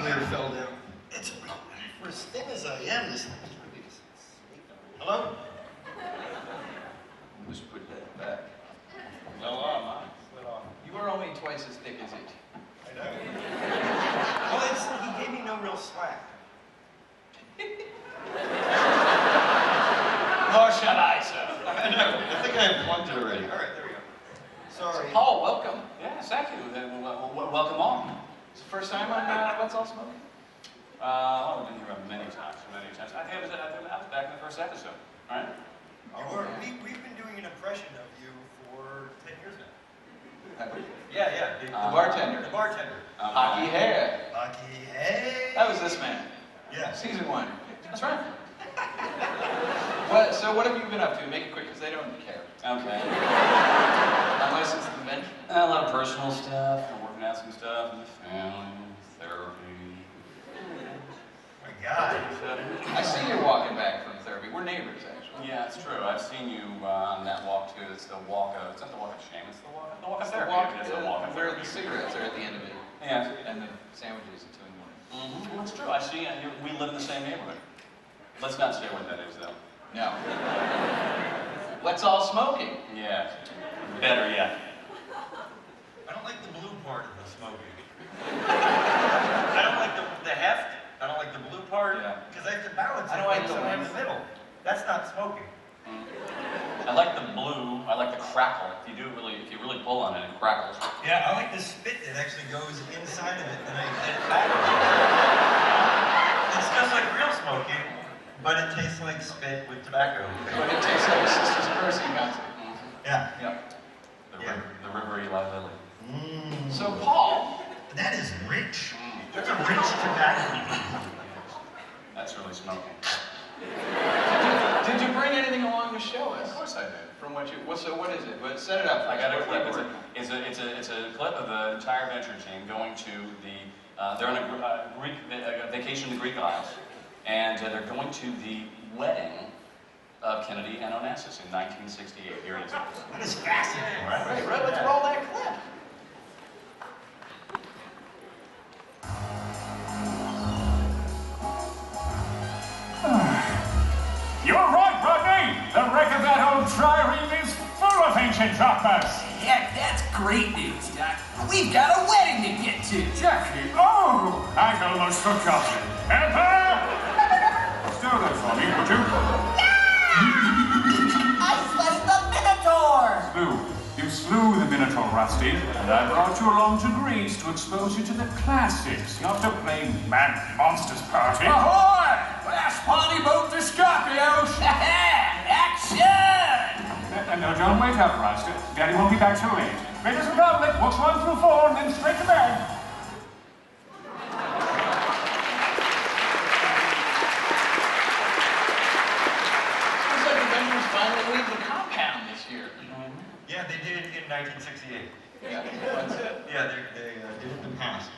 chandelier fell down. It's for as thin as I am. This thing is sweet. Hello? Just put that back. No, You are only twice as thick as it. I know. Well, he gave me no real slack. Nor shall I, sir. I know. I think I plugged it already. All right, there we go. Sorry. So, Paul, welcome. Yes, thank you. Welcome on. It's the first time on What's All Smoking? I've been here many times. I think I was back in the first episode, right? We've been doing an impression of you for 10 years now. Have we? Yeah. The bartender. The bartender. Hockey hair. Hockey hair. That was this man. Yeah. Season 1. That's right. So what have you been up to? Make it quick, because they don't care. Okay. Unless it's the venture. A lot of personal stuff. I'm working out some stuff in the family, therapy. Oh my God. I see you walking back from therapy. We're neighbors, actually. Yeah, it's true. I've seen you on that walk too. It's the walk of, it's not the walk of shame, it's the walk of therapy. It's the walk of where therapy. the cigarettes are at the end of it. Yeah. And the sandwiches at 2 in the morning. Well, that's true. I see. We live in the same neighborhood. Let's not say what that is, though. No. Let's All Smoking. Yeah. Better yet. I don't like the blue part of the smoking. I don't like the heft. I don't like the blue part. Yeah. Because I have to balance it. I don't like the somewhere in length. the middle. That's not smoking. I like the blue. I like the crackle. If you really pull on it, it crackles. Yeah, I like the spit that actually goes inside of it, and I get it back. It smells like real smoking, but it tastes like spit with tobacco. But it tastes like a Sister's Mercy concert. Yeah. Yep. The River Eli Lily. So, Paul. That is rich. That's a rich tobacco. That's really smoking. Did you bring anything along to show us? Of course I did. From what you, so what is it? But set it up. I got a What clip. were- It's a clip of the entire venture team going to the. They're on a Greek vacation to the Greek Isles, and they're going to the wedding of Kennedy and Onassis in 1968. Here it is. That is fascinating, right? Right, let's roll that clip. You're right, Rodney! The wreck of that old trireme is full of ancient dogmas! Heck, that's great news, Doc. We've got a wedding to get to. Jackie, oh! I'd almost forgotten. Emperor! Stow that for me, would you? I slayed the Minotaur! You slew the Minotaur, Rusty, and I brought you along to Greece to expose you to the classics, not to play Mad Monsters Party. Ahoy! Last party boat to Scorpios! Action! No, don't wake up, Rusty. Daddy won't be back too late. Raiders and Publick, books 1 through 4, and then straight to bed. Looks like the Ventures finally leave the compound this year. Yeah, they did it in 1968. Yeah, that's it. Yeah, they did it in the past.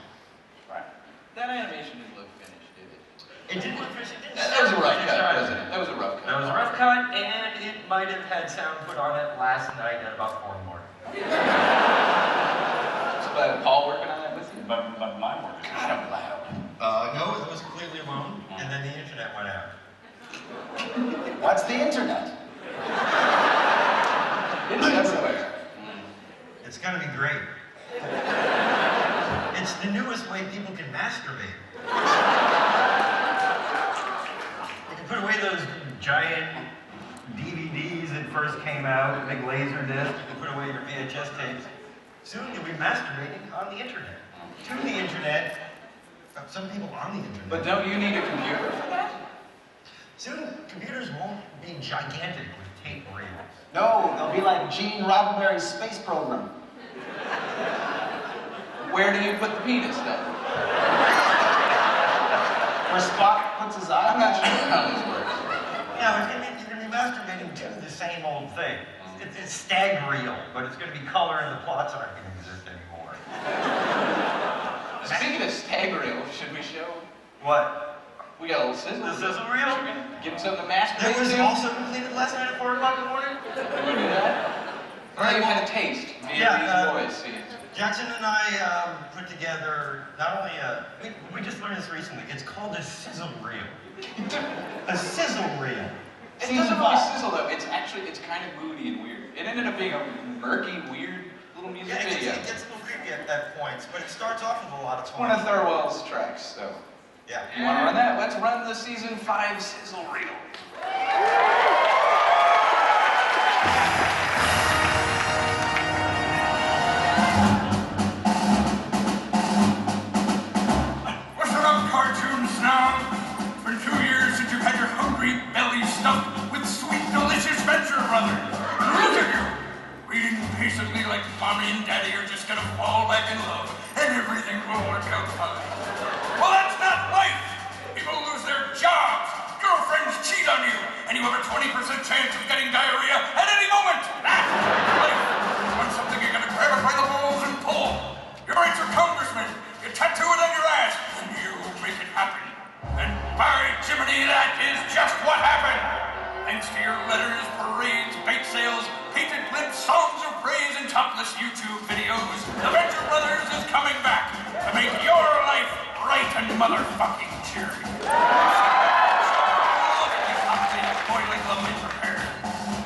Right. That animation didn't look finished, did it? It didn't look finished. That was a rough cut, wasn't it? That was a rough cut. That was a rough cut, and it might have had sound put on it last night at about 4 in the morning. So, Paul working on that with you? But my work is God, I'm loud. No, it was completely alone, and then the internet went out. What's the internet? It's everywhere. It's gonna be great. It's the newest way people can masturbate. You can put away those giant DVDs that first came out, big laser disc. You can put away your VHS tapes. Soon you'll be masturbating on the internet. To the internet. Some people on the internet. But don't you need a computer for that? Soon computers won't be gigantic with tape reels. No, they'll be like Gene Roddenberry's space program. Where do you put the penis then? Where Spock puts his eye. I'm not sure how this works. No, you're gonna be masturbating to the same old thing. It's stag reel, but it's gonna be color and the plots aren't gonna exist anymore. Speaking of stag reel, should we show? What? We got a little sizzle. The sizzle reel? Give him something to masturbate That was to. also completed last night at 4 o'clock in the morning? Can we do that? How you had a taste via these boys, see it. Jackson and I put together not only we just learned this recently. It's called a sizzle reel. A sizzle reel. It doesn't really sizzle though. It's kind of moody and weird. It ended up being a murky, weird little music video. It gets a little creepy at points, but it starts off with a lot of It's fun. one of Thurwell's tracks, so. Yeah. You want to run that? Let's run the season 5 sizzle reel. What's up, cartoon snob? It's been 2 years since you've had your hungry belly stuffed with sweet, delicious Venture Brothers. And look at you, reading patiently like mommy and daddy are just gonna fall back in love, and everything will work out fine. Well, that's not life. People lose their jobs, girlfriends cheat on you, and you have a 20% chance of getting diarrhea at any moment. That's life. You want something, you're gonna grab it by the balls and pull. You're your congressman. You tattoo it on your ass, and you make it happen. And by Jiminy, that is just what happened. Thanks to your letters, parades, bake sales, painted blimps, songs of praise, and topless YouTube videos, the Venture Brothers is coming back to make your life bright and motherfucking cheery. Boiling lovely prepared.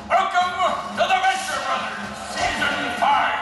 Welcome to the Venture Brothers, Season 5.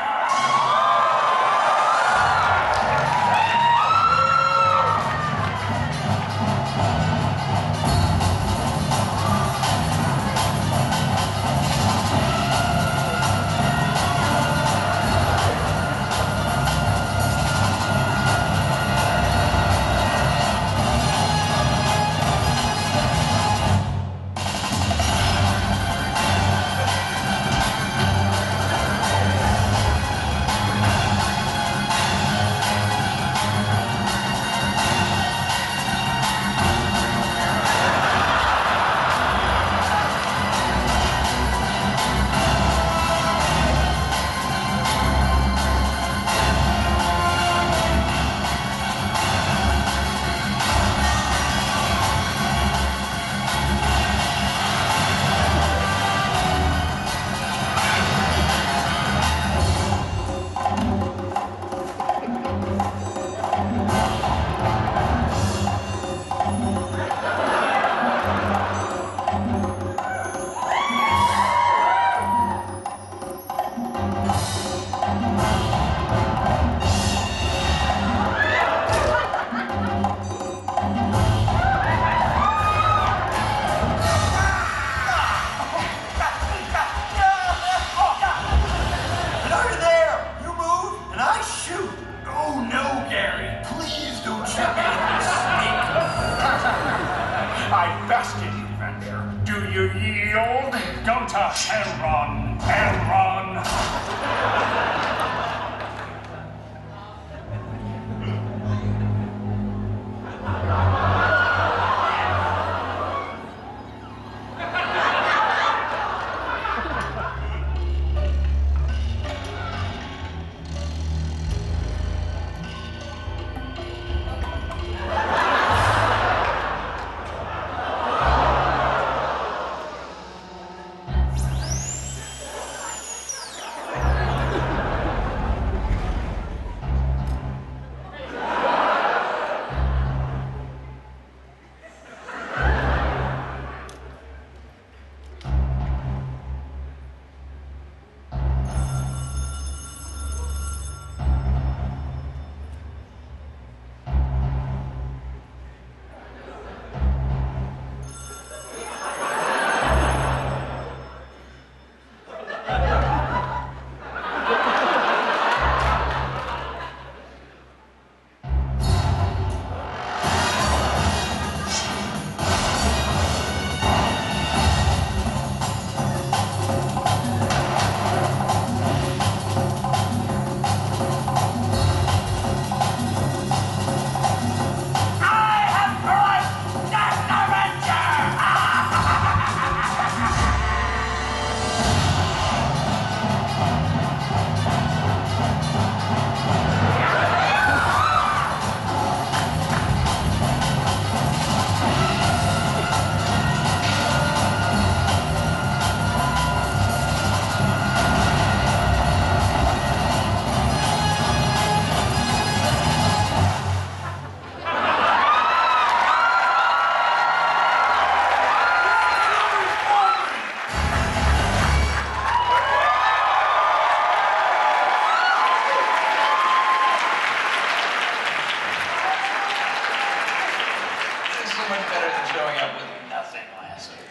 much better than showing up with nothing last week.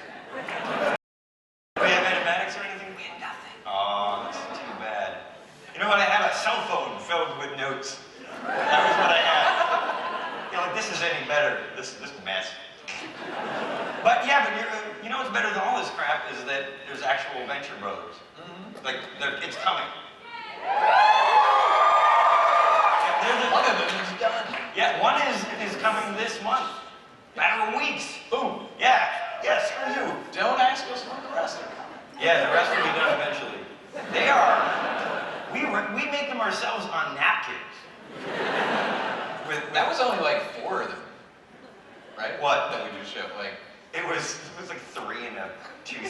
We have animatics or anything? We had nothing. Oh, that's too bad. You know what? I had a cell phone filled with notes. That was what I had. You know, like, this is any better. This mess. But yeah, but you know what's better than all this crap is that there's actual Venture Brothers. Like, it's coming. One of them is done. Yeah, one is coming this month. Matter of weeks. Boom. Yeah. Yeah, screw you. Don't ask us when the rest are coming. Yeah, the rest will be done eventually. They are. We make them ourselves on napkins. That was only like 4 of them, right? What? That we just showed, like. It was like 3 and two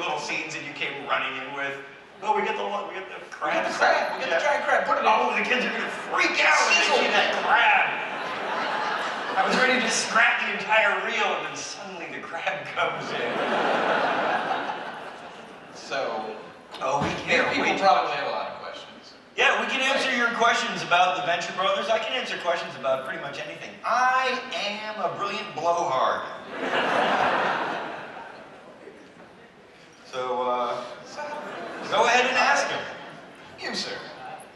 little scenes that you came running in with. Oh, we get the crab. We got the crab. We got the giant crab. Put it in. Oh, the kids are gonna freak out when they see that crab. I was ready to scrap the entire reel, and then suddenly the crab comes in. So, we can't people wait. probably have a lot of questions. Yeah, we can answer your questions about the Venture Brothers. I can answer questions about pretty much anything. I am a brilliant blowhard. So, go ahead and ask him. You, sir.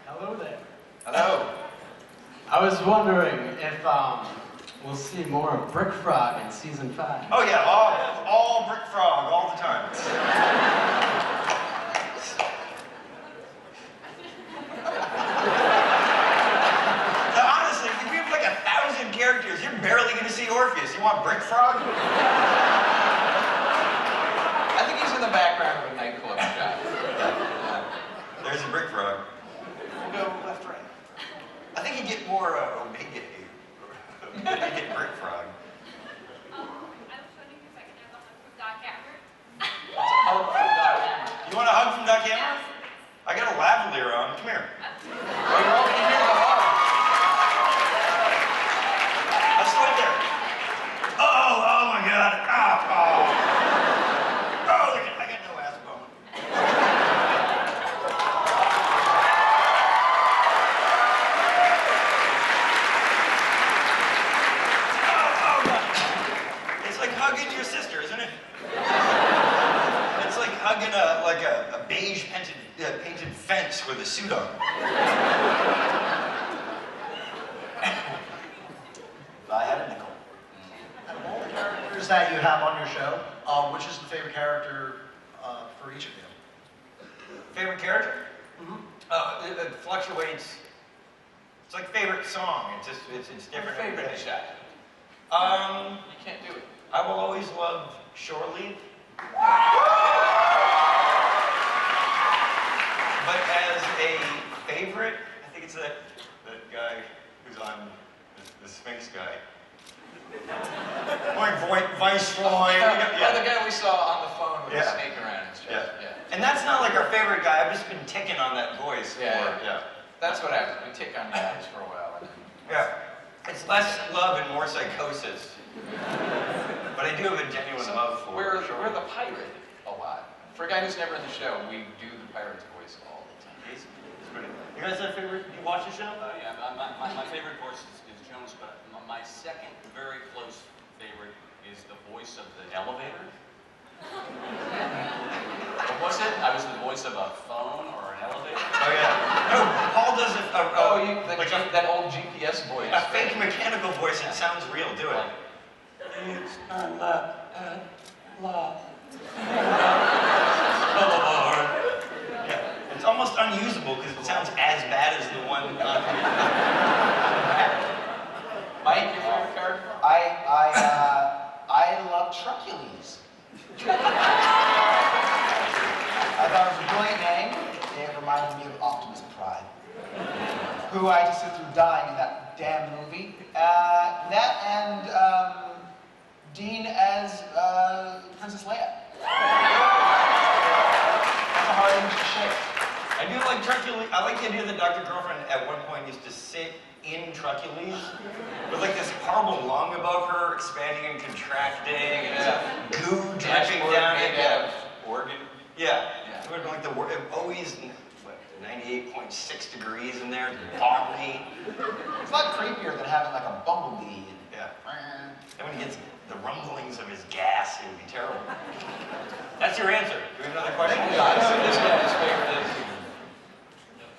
Hello there. Hello. I was wondering if we'll see more of Brick Frog in season 5. Oh yeah, all Brick Frog, all the time. Now, honestly, if we have like 1,000 characters, you're barely gonna see Orpheus. You want Brick Frog? I think he's in the background of a nightclub shop. There's a Brick Frog. We'll go left, right. I think you get more Omega. You get Brick Frog. I was wondering if I could have a hug from Doc Hammer. That's a hug from Doc Hammer. You want a hug from Doc Hammer? I got a lavalier on. Come here. Oh, you're already here to hug. Let's wait there. Oh my God. Oh, look at, I got no ass bone. Oh God. It's like hugging your sister, isn't it? It's like hugging a beige painted fence with a suit on. If I had a nickel. Out of all the characters that you have on your show, which is the favorite character for each of you? Favorite character? It fluctuates. It's like favorite song. It's just it's different. every Favorite day. shot. You can't do it. I will always love Shore Leave. But as a favorite, I think it's that guy who's on the Sphinx guy. Viceroy. Yeah, the guy we saw on the phone with the Yeah. snake around his chest. Yeah. And that's not like our favorite guy. I've just been ticking on that voice. Yeah. That's what happens. We tick on guys for a while. Yeah. It's less love and more psychosis. But I do have a genuine love for We're Shore. the pirate a lot. For a guy who's never in the show, we do the pirate's voice all the time. It's pretty. You guys have a favorite? You watch the show? Yeah, my favorite voice is Jonas, but my second very close favorite is the voice of the elevator. What was it? I was the voice of a phone or an elevator. Oh yeah. No, Paul does That old GPS voice. a fake mechanical voice. It sounds real. Do it. It's Yeah. It's almost unusable because it sounds as bad as the one on. Mike, your favorite character? I love Trucules. I thought it was a brilliant name. It reminded me of Optimus Prime, who I just sit through dying in that damn movie. That and Dean as Princess Leia. That's a hard image to shake. I do like Trucules. I like the idea that Dr. Girlfriend at one point used to sit in Trucules with like this horrible lung above her, expanding and contracting, and goo dripping down it. Yeah. Organ. Yeah. It would have been like always 98.6 degrees in there, foggy. It's a lot creepier than having like a bumblebee. Yeah. And when he gets the rumblings of his gas. It would be terrible. That's your answer. Do we have another question? This guy's favorite is.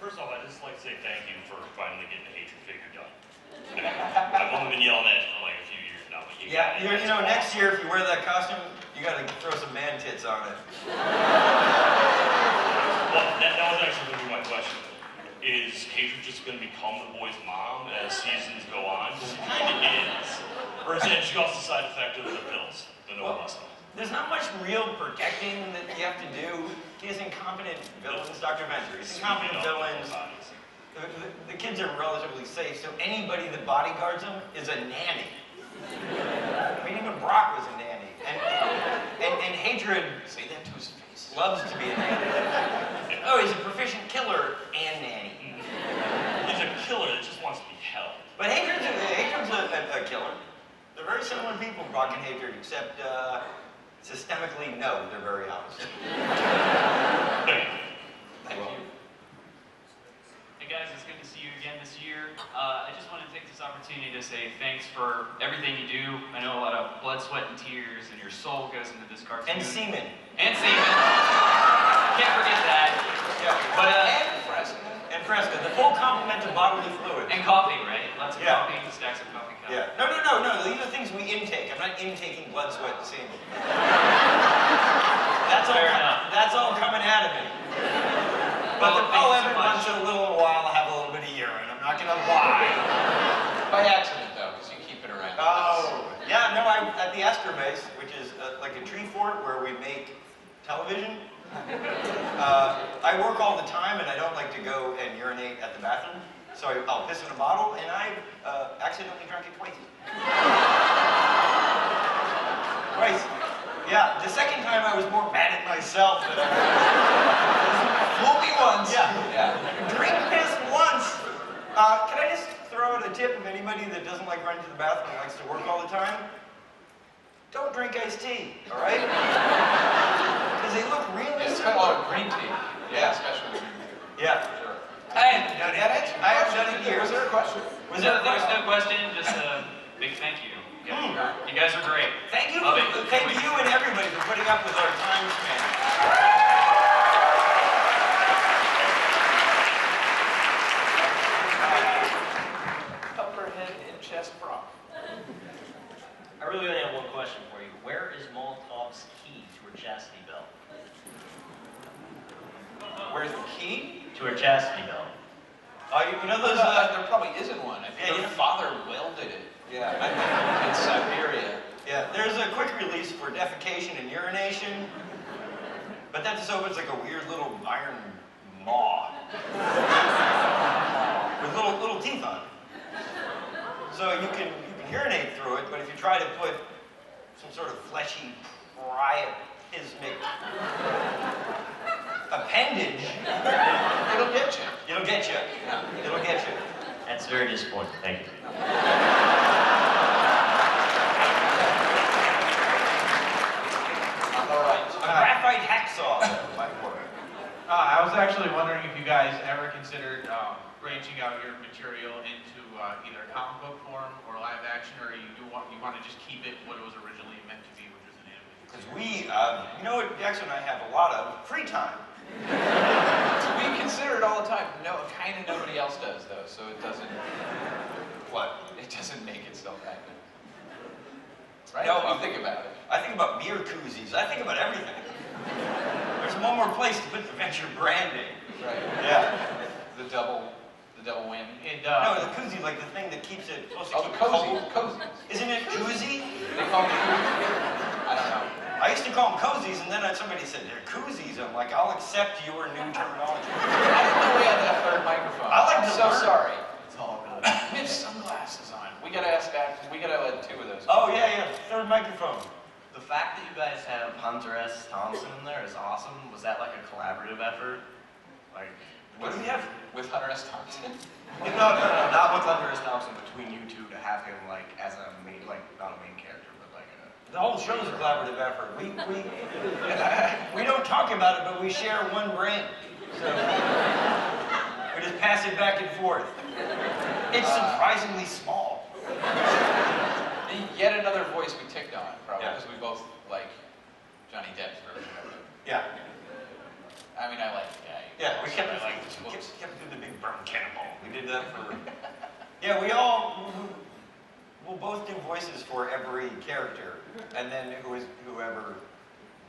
First off, I'd just like to say thank you for finally getting the hatred figure done. I've only been yelling at you for like a few years now, but Yeah, you know, next year if you wear that costume, you gotta throw some man tits on it. Well, that was actually going to be my question. Is hatred just going to become the boy's mom as seasons go on? Because it kind of is. Or is that just the side effect of the pills? The no muscle. There's not much real protecting that you have to do. He has incompetent villains, Dr. Venture. He's incompetent villains. The kids are relatively safe, so anybody that bodyguards them is a nanny. I mean, even Brock was a nanny. And hatred, Say that to his face. loves to be a nanny. Oh, he's a proficient killer and nanny. He's a killer that just wants to be held. But hatred's a killer. They're very similar people, Brock and Hatred, except systemically, no, they're very opposite. Thank you. Hey guys, it's good to see you again this year. I just want to take this opportunity to say thanks for everything you do. I know a lot of blood, sweat, and tears, and your soul goes into this cartoon. And semen. And semen. Can't forget that. Yeah. But And Fresca. And Fresca, the full complement of bodily fluid. and coffee, right? Lots of Yeah. coffee, stacks of coffee cups. Yeah. No. These are things we intake. I'm not intaking blood, sweat, and semen. Fair enough. That's all coming out of me. But Well, thank you so every much. once in a little while I have a little bit of urine. I'm not gonna lie. By accident, though, because you keep it around. Oh, yeah, no, at the Astor Base, which is like a tree fort where we make television. I work all the time and I don't like to go and urinate at the bathroom. So I'll piss in a bottle and I accidentally drank it twice. Twice. Yeah, the second time I was more mad at myself than Fool me once. Yeah. Drink piss once. Can I just throw out a tip of anybody that doesn't like running to the bathroom and likes to work all the time? Don't drink iced tea, all right? Because they look really It's similar. called green tea. Yeah, especially with green tea. Yeah. Sure. I haven't done it. I haven't done it in years. Was there a question? Was there a There's question? no question, just a big thank you. You guys are great. Thank you, Love it. thank you and everybody for putting up with our time span. Upper head and chest bra. I really only have one question for you. Where is Molotov's key to her chastity belt? Where's the key? To her chastity belt. You know those, There probably isn't one. I think Yeah, her you know- father welded it. Yeah, I think in Siberia. yeah, there's a quick release for defecation and urination, but that just opens like a weird little iron maw with little teeth on it. So you can urinate through it, but if you try to put some sort of fleshy, priapismic appendage, It'll get you. it'll get you. It'll get you. That's very disappointing. Thank you. All right. A graphite hacksaw. Might work. I was actually wondering if you guys ever considered branching out your material into either comic book form or live action, or you want to just keep it what it was originally meant to be, which was an animated. Because we, you know what Jackson and I have a lot of? Free time. We consider it all the time. No, kind of nobody else does, though, so it doesn't. What? It doesn't make itself happen. Right? No, You think about it. I think about beer koozies. I think about everything. There's one more place to put the Venture branding. Right. Yeah. The double whammy. And No, the koozie, like the thing that keeps it supposed to Oh, keep the it cozies. cold. Cozies. Isn't it koozie? They call them cozies. I don't know. I used to call them cozies, and then somebody said they're koozies. I'm like, I'll accept your new terminology. I didn't know we had that third microphone. I like I'm to so learn. sorry. It's all good. We have sunglasses on. We gotta ask back. We gotta let 2 of those. Oh, yeah, third microphone. The fact that you guys have Hunter S. Thompson in there is awesome. Was that like a collaborative effort? Like, What do we have? With Hunter S. Thompson. no, not with Hunter S. Thompson, between you two to have him like as a main, like not a main character, but like a. The whole show's a collaborative effort. We don't talk about it, but we share one brain. So we just pass it back and forth. It's surprisingly small. Yet another voice voice we ticked on, probably, Yeah. because we both like Johnny Depp's version of it. Yeah. I mean, I like the guy. Yeah, we kept I like his doing books. the big burn cannonball. We did that for. Yeah, we'll both do voices for every character, and then whoever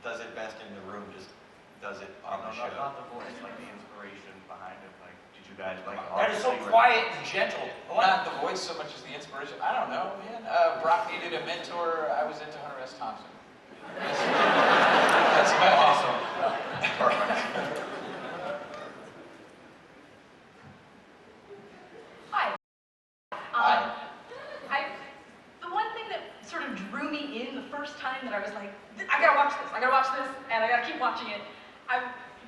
does it best in the room just does it on the show. Not the voice, like the inspiration behind it. Like, did you guys like? That is so obviously, quiet and gentle. Not the voice so much as the inspiration. I don't know, man. Brock needed a mentor. I was into Hunter S. Thompson. That's about awesome. Perfect. Hi. Hi. The one thing that sort of drew me in the first time that I was like, I gotta watch this, and I gotta keep watching it. It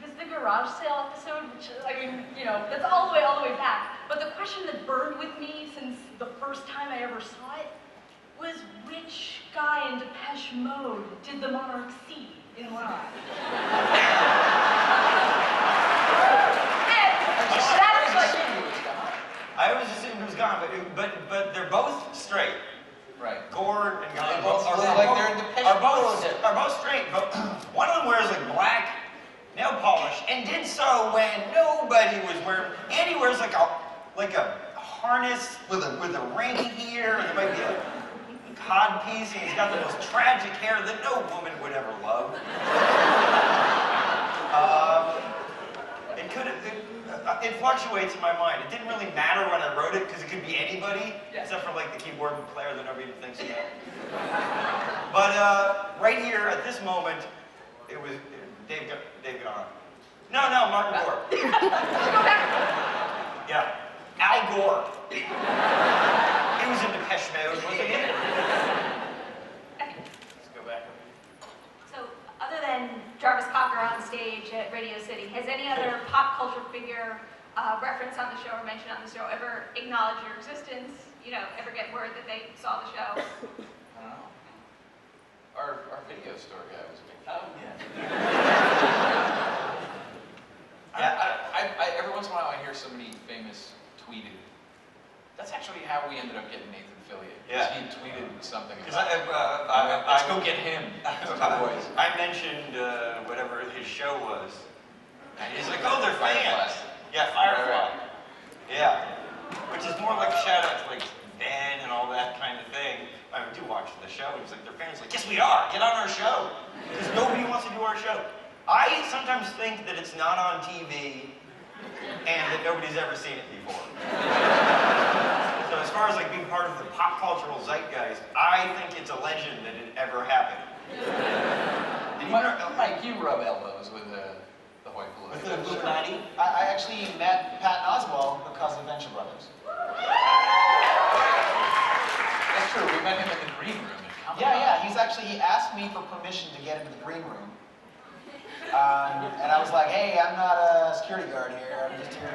was the garage sale episode, which, I mean, you know, that's all the way back. But the question that burned with me since the first time I ever saw it was which guy in Depeche Mode did the Monarch C in live? I always assumed it was gone, but they're both straight. Right. Gord and They both look like they're in Depeche are Mode. both straight, but one of them wears like black nail polish and did so when nobody was wearing. Andy wears like a harness with a ring here, and there might be a cod piece, and he's got the most tragic hair that no woman would ever love. It fluctuates in my mind. It didn't really matter when I wrote it because it could be anybody, except for like the keyboard player that nobody even thinks about. But right here at this moment, it was Dave gone. No, Martin Gore. Yeah, Al Gore. He was in Depeche Mode, wasn't he? Let's go back. So, other than Jarvis Cocker on stage at Radio City, has any other pop culture figure referenced on the show or mentioned on the show ever acknowledge your existence? You know, ever get word that they saw the show? I don't know. Our video store guy was a big fan. Oh, yeah. Every once in a while I hear somebody famous tweeted. That's actually how we ended up getting Nathan Fillion. Yeah. He tweeted something. Because Let's go get him. Boys. I mentioned whatever his show was, and he's like, "Oh, they're fans." Yeah, Firefly. Yeah, which is more like a shout out to like Dan and all that kind of thing. I do watch the show. He's like, their fans like, "Yes, we are. Get on our show." Because nobody wants to do our show. I sometimes think that it's not on TV and that nobody's ever seen it before. So as far as like being part of the pop cultural zeitgeist, I think it's a legend that it ever happened. Mike, you rub elbows with the Hoi Polloi. With the Illuminati? I actually met Patton Oswalt because of Venture Brothers. That's true. We met him in the green room at Comic-Con. Yeah. He asked me for permission to get into the green room. And I was like, hey, I'm not a security guard here.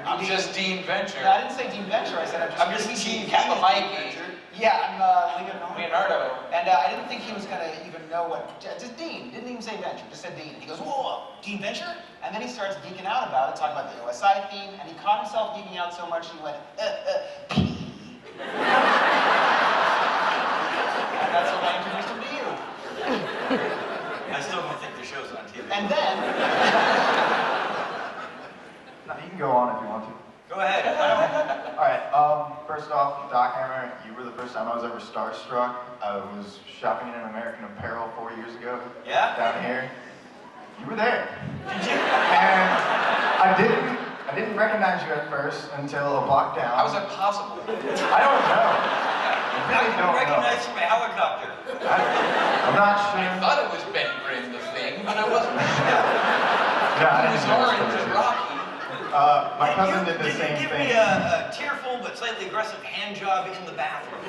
I'm just Dean Venture. No, I didn't say Dean Venture. I said I'm just Dean Venture. Yeah, I'm Leonardo. And I didn't think he was going to even know what... Just Dean. Didn't even say Venture. Just said Dean. And he goes, whoa, Dean Venture? And then he starts geeking out about it, talking about the OSI theme. And he caught himself geeking out so much, he went, P. And that's when I introduced him to you. I still don't think the show's on TV. And then... No, you can go on if you want to. Go ahead. Alright, first off, Doc Hammer, you were the first time I was ever starstruck. I was shopping in American Apparel 4 years ago. Yeah? Down here. You were there. Did you? And I didn't recognize you at first until a block down. How is that possible? I don't know. How did you recognize from a helicopter? I'm not sure. I thought it was Ben Grimm, the thing, but I wasn't sure. Yeah, It was orange and rocky. My cousin did the same Give thing. me a tearful but slightly aggressive hand job in the bathroom.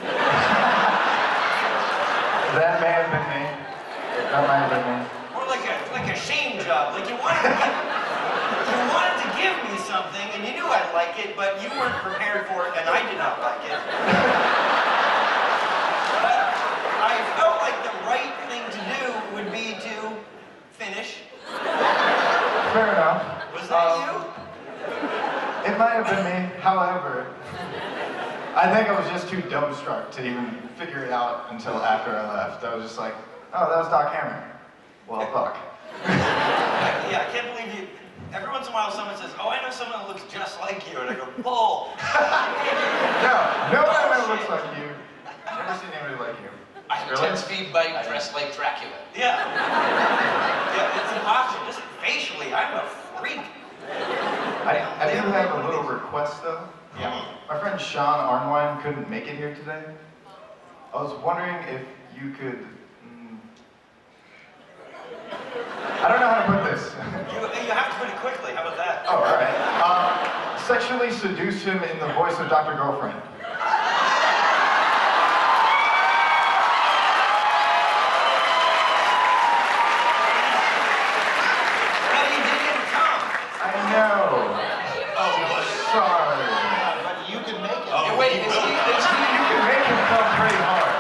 That may have been me. That might have been me. Or like a shame job. Like you wanted to give me something and you knew I'd like it, but you weren't prepared for it and I did not like it. But I felt like the right thing to do would be to finish. Fair enough. Was that you? It might have been me. However, I think I was just too dumbstruck to even figure it out until after I left. I was just like, oh, that was Doc Hammer. Well, fuck. Yeah, I can't believe you. Every once in a while someone says, oh, I know someone that looks just like you. And I go, bull. No one looks like you. Never seen anybody like you. I'm a 10-speed bike dressed like Dracula. Yeah. Yeah, it's impossible. Just facially, I'm a freak. I do have a little request, though. Yeah. My friend Sean Arnwine couldn't make it here today. I was wondering if you could... I don't know how to put this. You have to put it quickly. How about that? Oh, all right. Sexually seduce him in the voice of Dr. Girlfriend. Sorry. But you can make it. Oh, wait, is he, you can make him come pretty hard.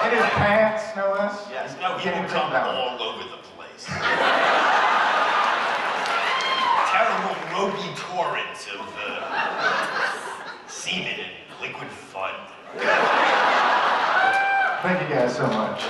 In his pants, no less. Yes, no, he will come all over the place. Terrible ropey torrents of semen and liquid fun. Thank you guys so much.